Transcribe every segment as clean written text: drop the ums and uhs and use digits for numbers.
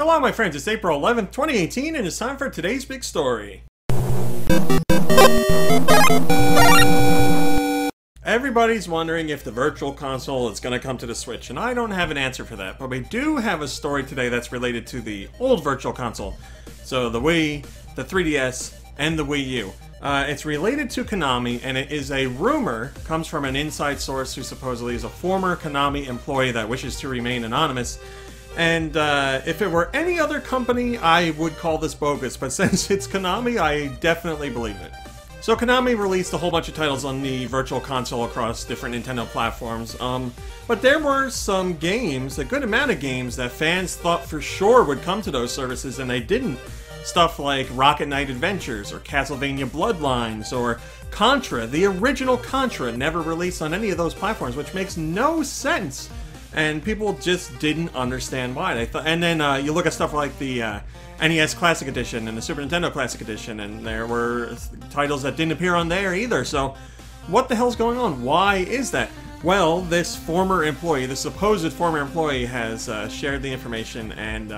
Hello my friends, it's April 11th, 2018 and it's time for today's big story. Everybody's wondering if the Virtual Console is going to come to the Switch, and I don't have an answer for that, but we do have a story today that's related to the old Virtual Console. So the Wii, the 3DS, and the Wii U. It's related to Konami, and it is a rumor, comes from an inside source who supposedly is a former Konami employee that wishes to remain anonymous. And if it were any other company, I would call this bogus, but since it's Konami, I definitely believe it. So Konami released a whole bunch of titles on the Virtual Console across different Nintendo platforms, but there were some games, a good amount of games, that fans thought for sure would come to those services, and they didn't. Stuff like Rocket Knight Adventures, or Castlevania Bloodlines, or Contra. The original Contra never released on any of those platforms, which makes no sense. And people just didn't understand why. They thought, and then you look at stuff like the NES Classic Edition and the Super Nintendo Classic Edition, and there were titles that didn't appear on there either. So, what the hell's going on? Why is that? Well, this former employee, the supposed former employee, has shared the information, and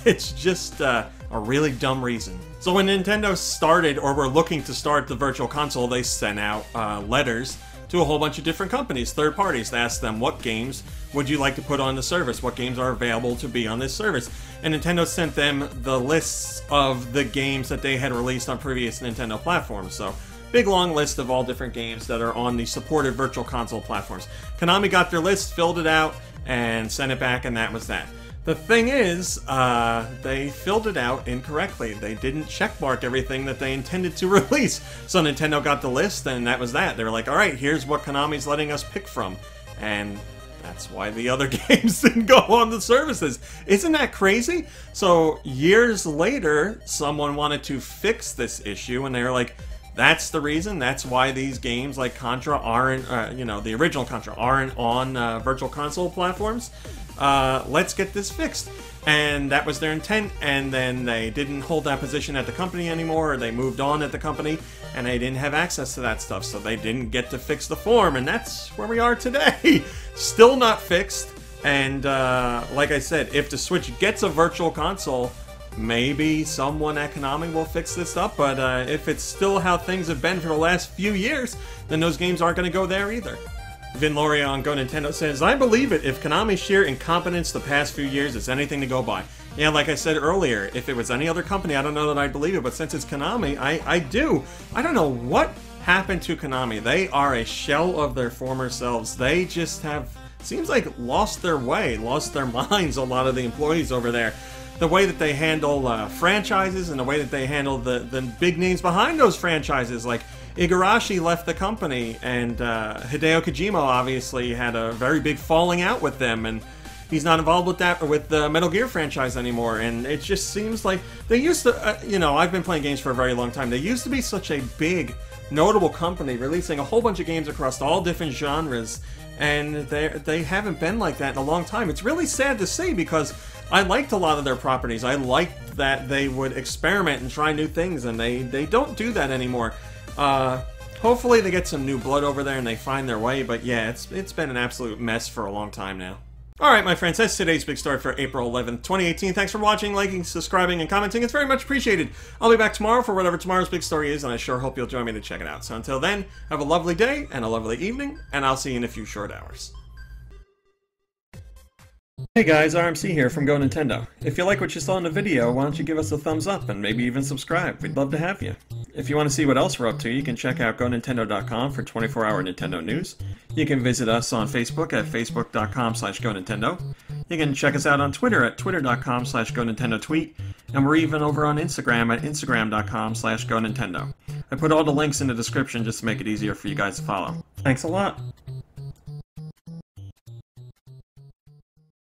it's just a really dumb reason. So when Nintendo started, or were looking to start the Virtual Console, they sent out letters to a whole bunch of different companies, third parties, to ask them what games would you like to put on the service, what games are available to be on this service. And Nintendo sent them the lists of the games that they had released on previous Nintendo platforms. So, big long list of all different games that are on the supported Virtual Console platforms. Konami got their list, filled it out, and sent it back, and that was that. The thing is, they filled it out incorrectly. They didn't checkmark everything that they intended to release. So Nintendo got the list, and that was that. They were like, alright, here's what Konami's letting us pick from. And that's why the other games didn't go on the services. Isn't that crazy? So years later, someone wanted to fix this issue, and they were like, that's the reason. That's why these games like Contra aren't, the original Contra aren't on Virtual Console platforms. Let's get this fixed. And that was their intent, and then they didn't hold that position at the company anymore, or they moved on at the company, and they didn't have access to that stuff, so they didn't get to fix the form, and that's where we are today. Still not fixed, and like I said, if the Switch gets a Virtual Console, maybe someone at Konami will fix this up, but if it's still how things have been for the last few years, then those games aren't going to go there either. Vin Lauria on Go Nintendo says, I believe it if Konami's sheer incompetence the past few years is anything to go by. Yeah, like I said earlier, if it was any other company, I don't know that I'd believe it, but since it's Konami, I do. I don't know what happened to Konami. They are a shell of their former selves. They just have, seems like, lost their way, lost their minds, a lot of the employees over there. The way that they handle franchises, and the way that they handle the big names behind those franchises, like Igarashi left the company, and Hideo Kojima obviously had a very big falling out with them, and he's not involved with that, or with the Metal Gear franchise anymore, and it just seems like they used to, I've been playing games for a very long time, they used to be such a big, notable company, releasing a whole bunch of games across all different genres, and they haven't been like that in a long time. It's really sad to see, because I liked a lot of their properties. I liked that they would experiment and try new things, and they don't do that anymore. Hopefully they get some new blood over there and they find their way, but yeah, it's been an absolute mess for a long time now. Alright my friends, that's today's big story for April 11th, 2018. Thanks for watching, liking, subscribing, and commenting. It's very much appreciated. I'll be back tomorrow for whatever tomorrow's big story is, and I sure hope you'll join me to check it out. So until then, have a lovely day and a lovely evening, and I'll see you in a few short hours. Hey guys, RMC here from Go Nintendo. If you like what you saw in the video, why don't you give us a thumbs up and maybe even subscribe? We'd love to have you. If you want to see what else we're up to, you can check out GoNintendo.com for 24-hour Nintendo news. You can visit us on Facebook at Facebook.com/GoNintendo. You can check us out on Twitter at Twitter.com/GoNintendoTweet. And we're even over on Instagram at Instagram.com/GoNintendo. I put all the links in the description just to make it easier for you guys to follow. Thanks a lot!